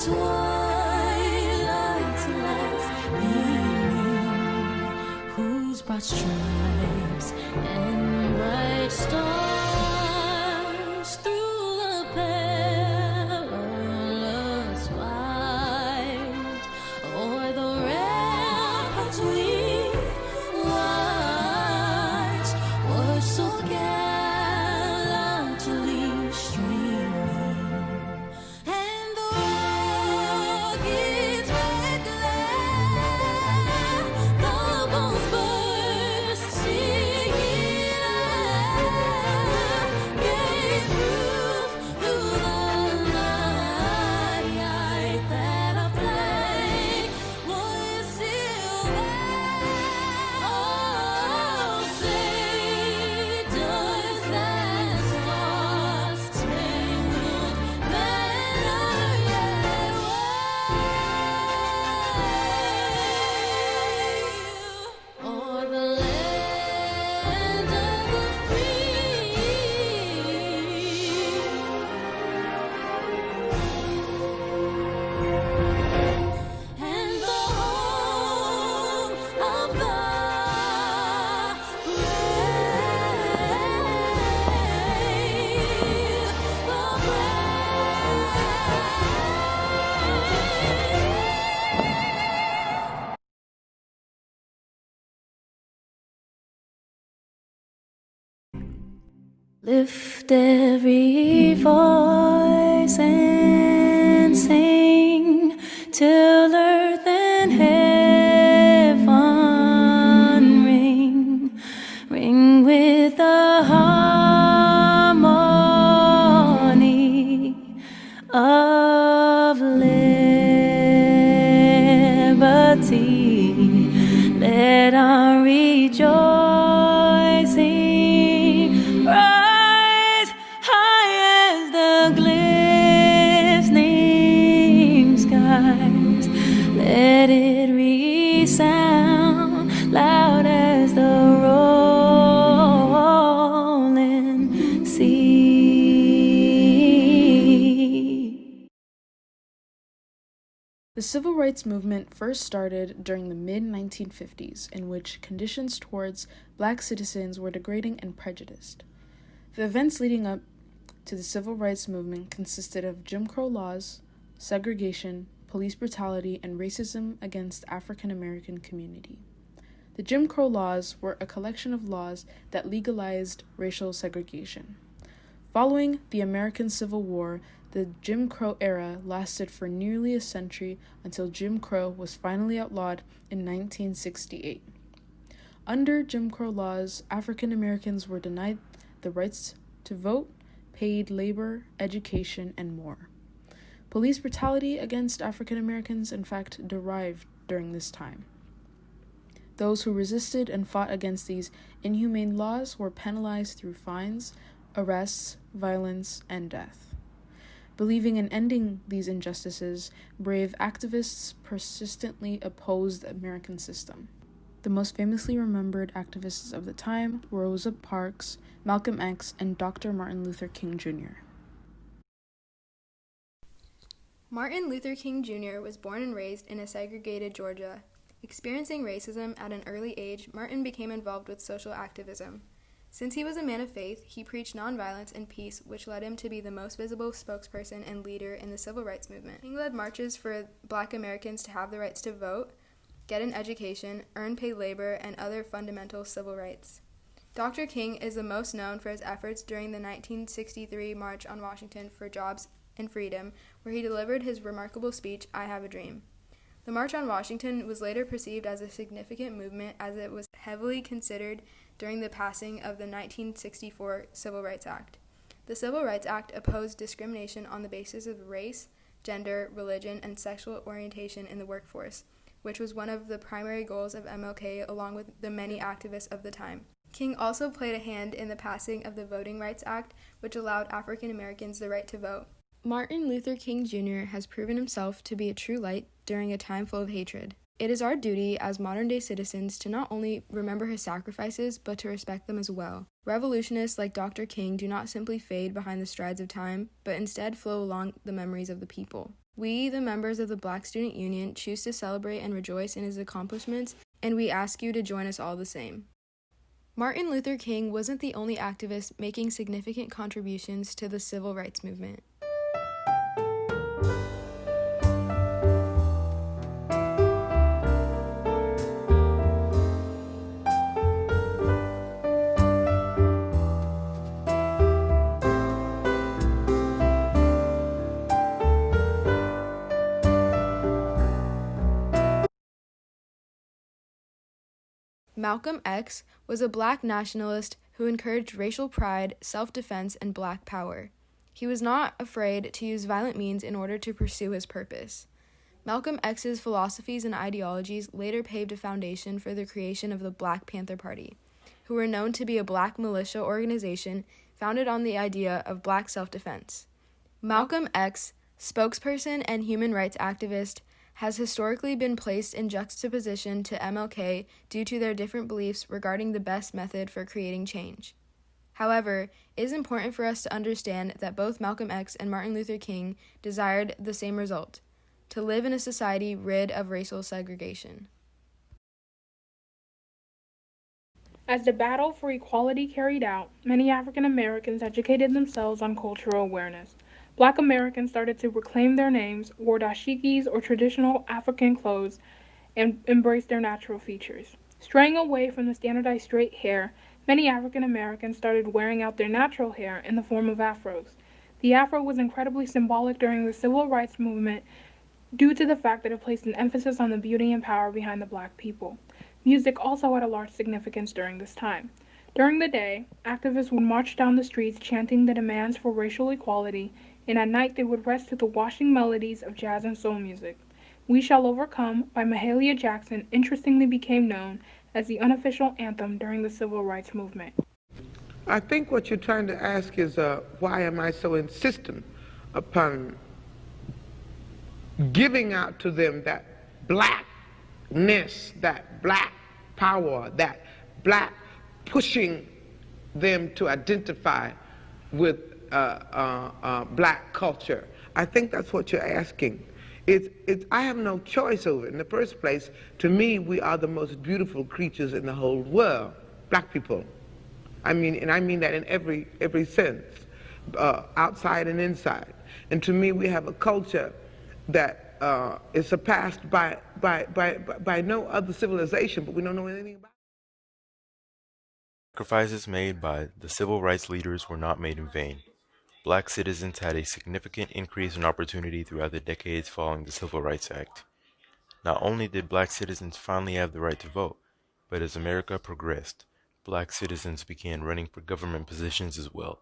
twilight's last gleaming, whose broad stripes and bright stars through the perilous fight o'er the ramparts we watched were so gallantly streaming, and the rockets made glad the bombs bursting in air gave proof through the night that our flag was still there. Oh, say does that star-spangled banner yet wave o'er the land of the free and the home of the Lift every voice and sing till earth and heaven ring with the harmony of liberty. Let our rejoicing rise high as the glistening skies. Let it resound loud as the rolling sea. The civil rights movement first started during the mid-1950s, in which conditions towards Black citizens were degrading and prejudiced. The events leading up to the civil rights movement consisted of Jim Crow laws, segregation, police brutality, and racism against the African American community. The Jim Crow laws were a collection of laws that legalized racial segregation. Following the American Civil War, the Jim Crow era lasted for nearly a century until Jim Crow was finally outlawed in 1968. Under Jim Crow laws, African Americans were denied the rights to vote, paid labor, education, and more. Police brutality against African Americans, in fact, derived during this time. Those who resisted and fought against these inhumane laws were penalized through fines, arrests, violence, and death. Believing in ending these injustices, brave activists persistently opposed the American system. The most famously remembered activists of the time were Rosa Parks, Malcolm X, and Dr. Martin Luther King Jr. Martin Luther King Jr. was born and raised in a segregated Georgia. Experiencing racism at an early age, Martin became involved with social activism. Since he was a man of faith, he preached nonviolence and peace, which led him to be the most visible spokesperson and leader in the civil rights movement. King led marches for Black Americans to have the rights to vote, get an education, earn paid labor, and other fundamental civil rights. Dr. King is the most known for his efforts during the 1963 March on Washington for Jobs and Freedom, where he delivered his remarkable speech, "I Have a Dream." The March on Washington was later perceived as a significant movement as it was heavily considered during the passing of the 1964 Civil Rights Act. The Civil Rights Act opposed discrimination on the basis of race, gender, religion, and sexual orientation in the workforce, which was one of the primary goals of MLK along with the many activists of the time. King also played a hand in the passing of the Voting Rights Act, which allowed African Americans the right to vote. Martin Luther King Jr. has proven himself to be a true light during a time full of hatred. It is our duty as modern-day citizens to not only remember his sacrifices, but to respect them as well. Revolutionists like Dr. King do not simply fade behind the strides of time, but instead flow along the memories of the people. We, the members of the Black Student Union, choose to celebrate and rejoice in his accomplishments, and we ask you to join us all the same. Martin Luther King wasn't the only activist making significant contributions to the civil rights movement. Malcolm X was a Black nationalist who encouraged racial pride, self-defense, and Black power. He was not afraid to use violent means in order to pursue his purpose. Malcolm X's philosophies and ideologies later paved a foundation for the creation of the Black Panther Party, who were known to be a Black militia organization founded on the idea of Black self-defense. Malcolm X, spokesperson and human rights activist, has historically been placed in juxtaposition to MLK due to their different beliefs regarding the best method for creating change. However, it is important for us to understand that both Malcolm X and Martin Luther King desired the same result: to live in a society rid of racial segregation. As the battle for equality carried out, many African Americans educated themselves on cultural awareness. Black Americans started to reclaim their names, wore dashikis or traditional African clothes, and embraced their natural features. Straying away from the standardized straight hair, many African Americans started wearing out their natural hair in the form of afros. The afro was incredibly symbolic during the civil rights movement due to the fact that it placed an emphasis on the beauty and power behind the Black people. Music also had a large significance during this time. During the day, activists would march down the streets chanting the demands for racial equality, and at night they would rest to the washing melodies of jazz and soul music. We Shall Overcome by Mahalia Jackson interestingly became known as the unofficial anthem during the civil rights movement. I think what you're trying to ask is why am I so insistent upon giving out to them that blackness, that Black power, that Black pushing them to identify with Black culture. I think that's what you're asking. I have no choice over it. In the first place, to me, we are the most beautiful creatures in the whole world, Black people. I mean, and I mean that in every sense, outside and inside. And to me, we have a culture that is surpassed by no other civilization, but we don't know anything about it. Sacrifices made by the civil rights leaders were not made in vain. Black citizens had a significant increase in opportunity throughout the decades following the Civil Rights Act. Not only did Black citizens finally have the right to vote, but as America progressed, Black citizens began running for government positions as well.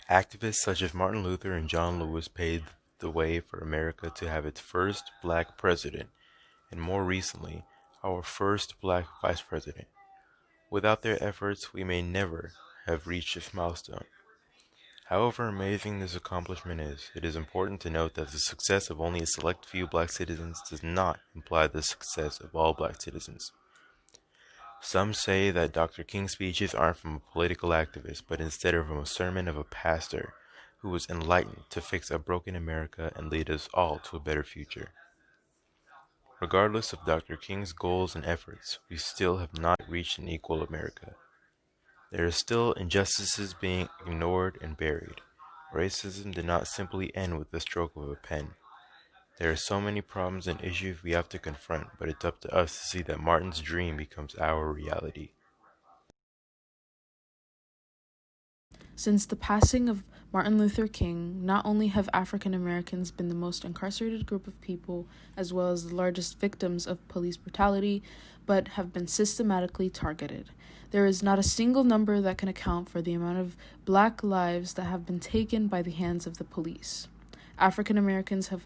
Activists such as Martin Luther and John Lewis paved the way for America to have its first Black president, and more recently, our first Black vice president. Without their efforts, we may never have reached this milestone. However amazing this accomplishment is, it is important to note that the success of only a select few Black citizens does not imply the success of all Black citizens. Some say that Dr. King's speeches aren't from a political activist, but instead are from a sermon of a pastor who was enlightened to fix a broken America and lead us all to a better future. Regardless of Dr. King's goals and efforts, we still have not reached an equal America. There are still injustices being ignored and buried. Racism did not simply end with the stroke of a pen. There are so many problems and issues we have to confront, but it's up to us to see that Martin's dream becomes our reality. Since the passing of Martin Luther King, not only have African Americans been the most incarcerated group of people, as well as the largest victims of police brutality, but have been systematically targeted. There is not a single number that can account for the amount of Black lives that have been taken by the hands of the police. African Americans have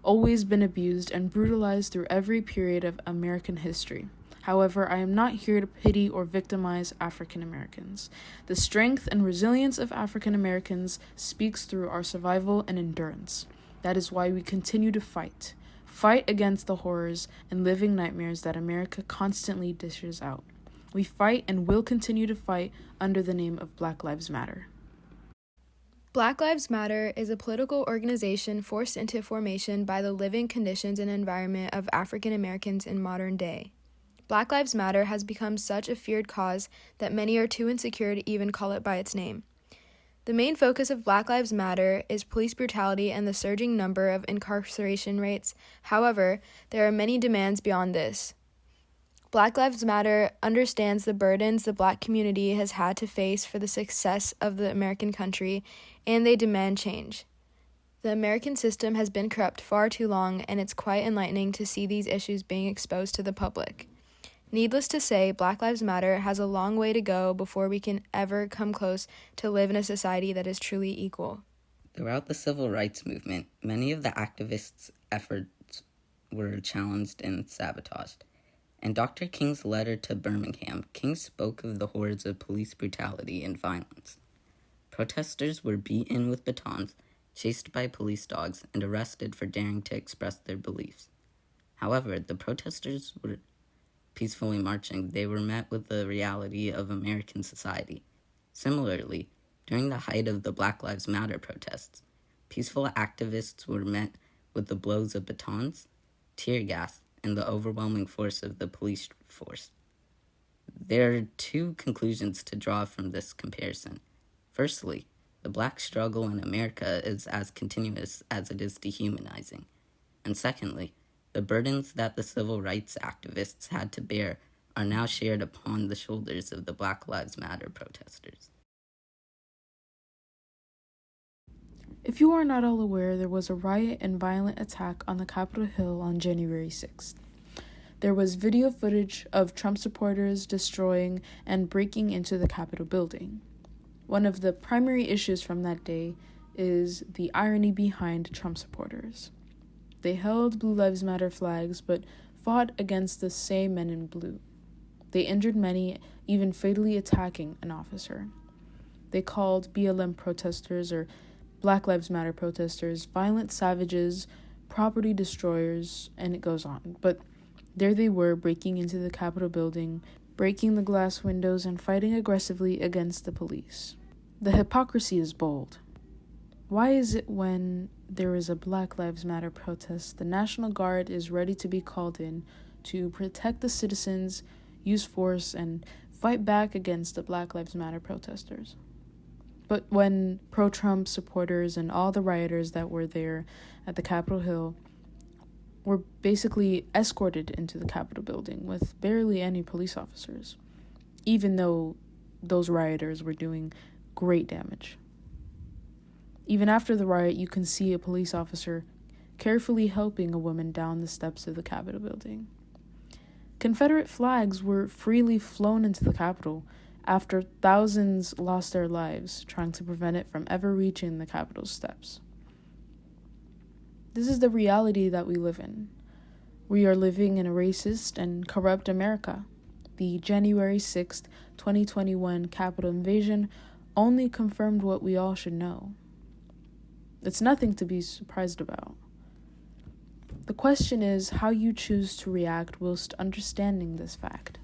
always been abused and brutalized through every period of American history. However, I am not here to pity or victimize African Americans. The strength and resilience of African Americans speaks through our survival and endurance. That is why we continue to fight. Fight against the horrors and living nightmares that America constantly dishes out. We fight and will continue to fight under the name of Black Lives Matter. Black Lives Matter is a political organization forced into formation by the living conditions and environment of African Americans in modern day. Black Lives Matter has become such a feared cause that many are too insecure to even call it by its name. The main focus of Black Lives Matter is police brutality and the surging number of incarceration rates. However, there are many demands beyond this. Black Lives Matter understands the burdens the Black community has had to face for the success of the American country, and they demand change. The American system has been corrupt far too long, and it's quite enlightening to see these issues being exposed to the public. Needless to say, Black Lives Matter has a long way to go before we can ever come close to live in a society that is truly equal. Throughout the civil rights movement, many of the activists' efforts were challenged and sabotaged. In Dr. King's letter to Birmingham, King spoke of the horrors of police brutality and violence. Protesters were beaten with batons, chased by police dogs, and arrested for daring to express their beliefs. However, the protesters were peacefully marching. They were met with the reality of American society. Similarly, during the height of the Black Lives Matter protests, peaceful activists were met with the blows of batons, tear gas, and the overwhelming force of the police force. There are two conclusions to draw from this comparison. Firstly, the Black struggle in America is as continuous as it is dehumanizing. And secondly, the burdens that the civil rights activists had to bear are now shared upon the shoulders of the Black Lives Matter protesters. If you are not all aware, there was a riot and violent attack on the Capitol Hill on January 6th. There was video footage of Trump supporters destroying and breaking into the Capitol building. One of the primary issues from that day is the irony behind Trump supporters. They held Blue Lives Matter flags, but fought against the same men in blue. They injured many, even fatally attacking an officer. They called BLM protesters, or Black Lives Matter protesters, violent savages, property destroyers, and it goes on. But there they were, breaking into the Capitol building, breaking the glass windows, and fighting aggressively against the police. The hypocrisy is bold. Why is it when there is a Black Lives Matter protest, the National Guard is ready to be called in to protect the citizens, use force, and fight back against the Black Lives Matter protesters? But when pro-Trump supporters and all the rioters that were there at the Capitol Hill were basically escorted into the Capitol building with barely any police officers, even though those rioters were doing great damage. Even after the riot, you can see a police officer carefully helping a woman down the steps of the Capitol building. Confederate flags were freely flown into the Capitol after thousands lost their lives trying to prevent it from ever reaching the Capitol steps. This is the reality that we live in. We are living in a racist and corrupt America. The January 6th, 2021 Capitol invasion only confirmed what we all should know. It's nothing to be surprised about. The question is how you choose to react whilst understanding this fact.